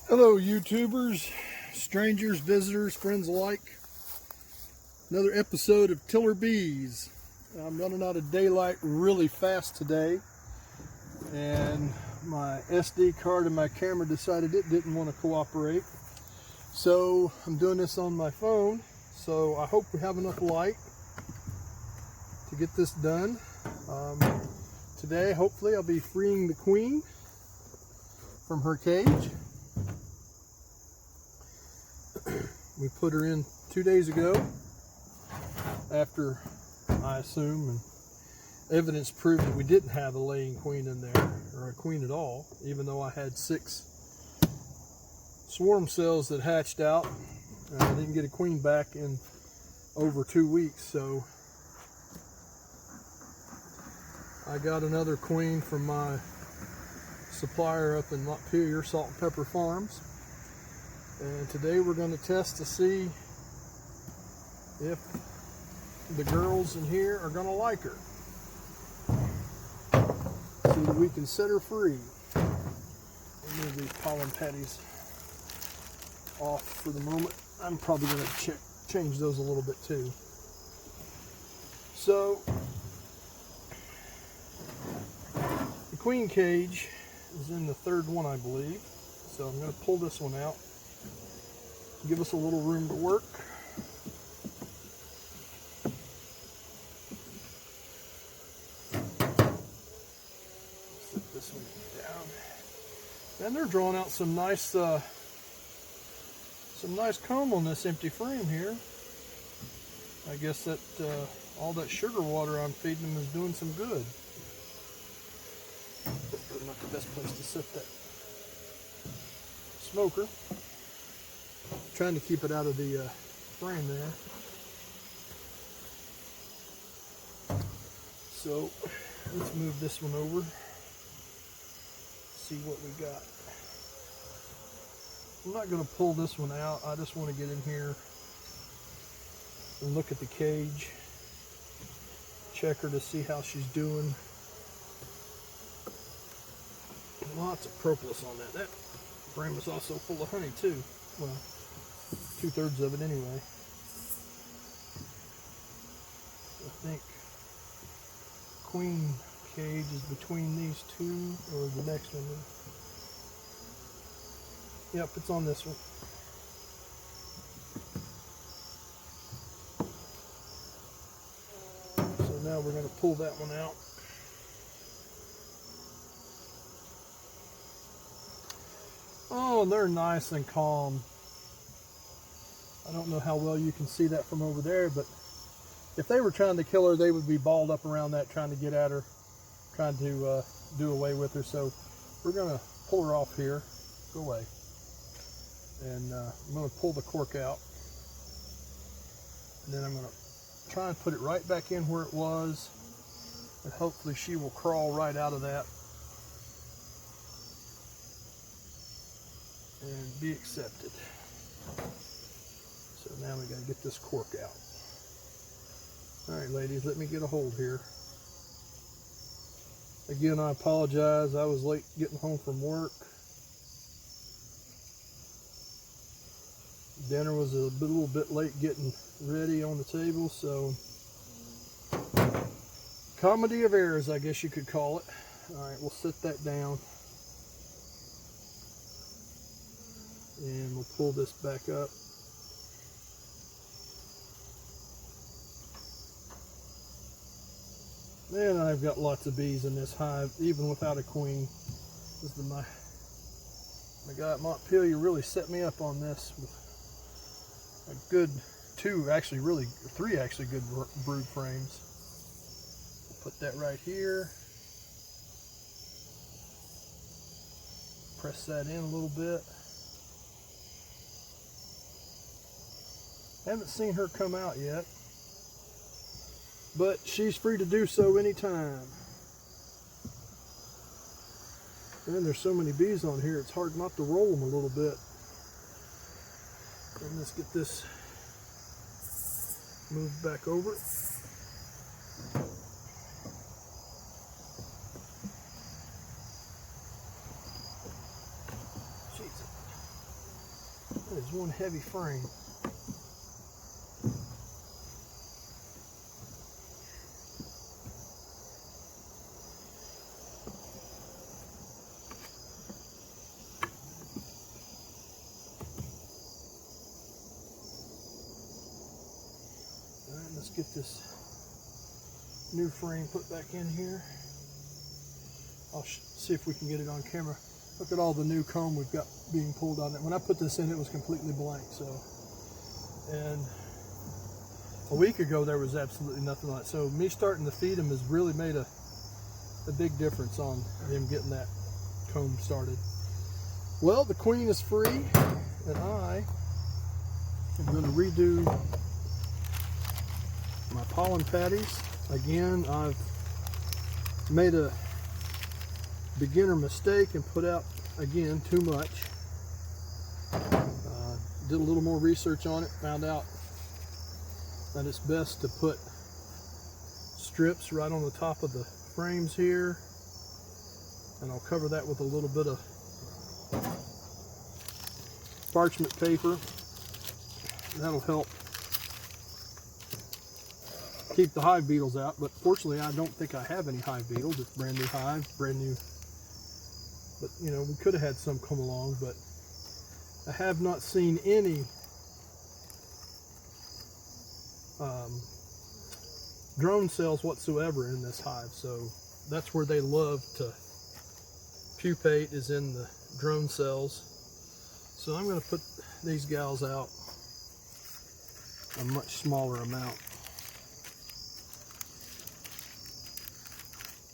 Hello YouTubers, strangers, visitors, friends alike. Another episode of Tiller Bees. I'm running out of daylight really fast today, and my SD card and my camera decided it didn't want to cooperate. So I'm doing this on my phone, so I hope we have enough light to get this done. Today hopefully I'll be freeing the queen from her cage. We put her in 2 days ago after, I assume, and evidence proved that we didn't have a laying queen in there, or a queen at all, even though I had 6 swarm cells that hatched out. I didn't get a queen back in over 2 weeks, so I got another queen from my supplier up in Montpelier, Salt and Pepper Farms. And today we're going to test to see if the girls in here are going to like her. See that we can set her free. Move these pollen patties off for the moment. I'm probably going to change those a little bit too. So the queen cage is in the 3rd one, I believe. So I'm going to pull this one out. Give us a little room to work. Set this one down. And they're drawing out some nice comb on this empty frame here. I guess that all that sugar water I'm feeding them is doing some good. Probably not the best place to set that smoker. Trying to keep it out of the frame there. So let's move this one over. See what we got. I'm not going to pull this one out. I just want to get in here and look at the cage. Check her to see how she's doing. Lots of propolis on that. That frame is also full of honey too. Well, 2/3 of it anyway. I think queen cage is between these two, or the next one. Yep, it's on this one. So now we're going to pull that one out. Oh, and they're nice and calm. I don't know how well you can see that from over there, but if they were trying to kill her, they would be balled up around that, trying to get at her, trying to do away with her. So we're going to pull her off here. Go away. And I'm going to pull the cork out. And then I'm going to try and put it right back in where it was. And hopefully she will crawl right out of that and be accepted. So now we got to get this cork out. All right, ladies, let me get a hold here. Again, I apologize. I was late getting home from work. Dinner was a little bit late getting ready on the table, so comedy of errors, I guess you could call it. All right, we'll set that down. And we'll pull this back up. And I've got lots of bees in this hive, even without a queen. This is my guy at Montpelier really set me up on this with a good 3 actually good brood frames. We'll put that right here. Press that in a little bit. Haven't seen her come out yet, but she's free to do so anytime. And there's so many bees on here, it's hard not to roll them a little bit. And let's get this moved back over. Jeez. is one heavy frame. Alright, let's get this new frame put back in here. I'll see if we can get it on camera. Look at all the new comb we've got being pulled on it. When I put this in, it was completely blank. So, and a week ago there was absolutely nothing like it. So me starting to feed them has really made a big difference on them getting that comb started. Well, the queen is free, and I am going to redo my pollen patties. Again, I've made a beginner mistake and put out, again, too much. Did a little more research on it, found out that it's best to put strips right on the top of the frames here, and I'll cover that with a little bit of parchment paper. That'll help keep the hive beetles out, but fortunately I don't think I have any hive beetles. It's brand new hive, brand new. But you know, we could have had some come along, but I have not seen any drone cells whatsoever in this hive. So that's where they love to pupate, is in the drone cells. So I'm going to put these gals out a much smaller amount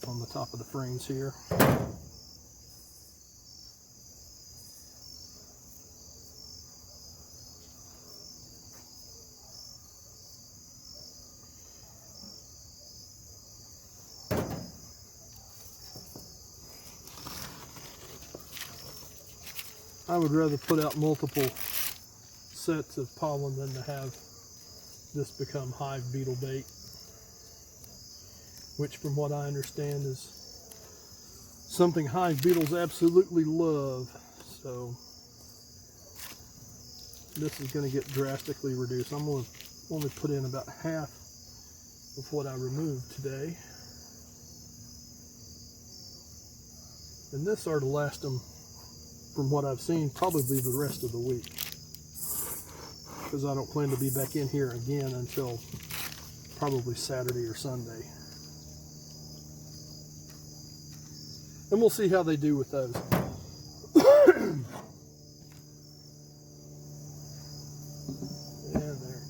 on the top of the frames here. I would rather put out multiple sets of pollen than to have this become hive beetle bait, which from what I understand is something hive beetles absolutely love. So this is going to get drastically reduced. I'm going to only put in about half of what I removed today. And this ought to last them, from what I've seen, probably the rest of the week, because I don't plan to be back in here again until probably Saturday or Sunday. And we'll see how they do with those. And there,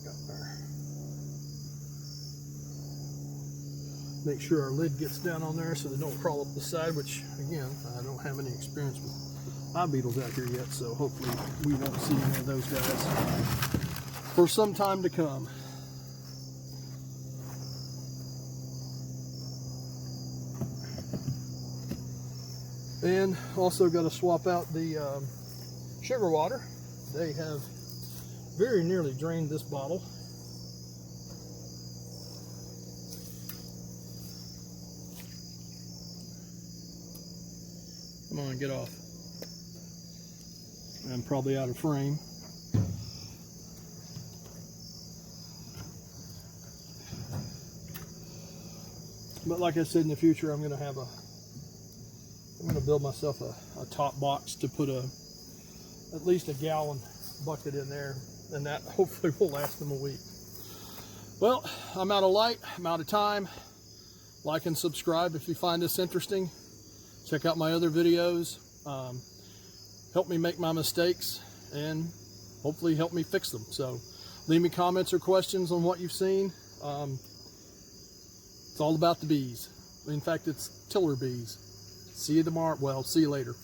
got there. Make sure our lid gets down on there so they don't crawl up the side, which again, I don't have any experience with hive beetles out here yet, so hopefully we won't see any of those guys for some time to come. And also got to swap out the sugar water. They have very nearly drained this bottle. Come on, get off. I'm probably out of frame. But like I said, in the future, I'm going to build myself a top box to put at least a gallon bucket in there, and that hopefully will last them a week. Well, I'm out of light. I'm out of time. Like and subscribe if you find this interesting. Check out my other videos. Help me make my mistakes and hopefully help me fix them. So leave me comments or questions on what you've seen. It's all about the bees. In fact, it's tiller bees. See you tomorrow. Well, see you later.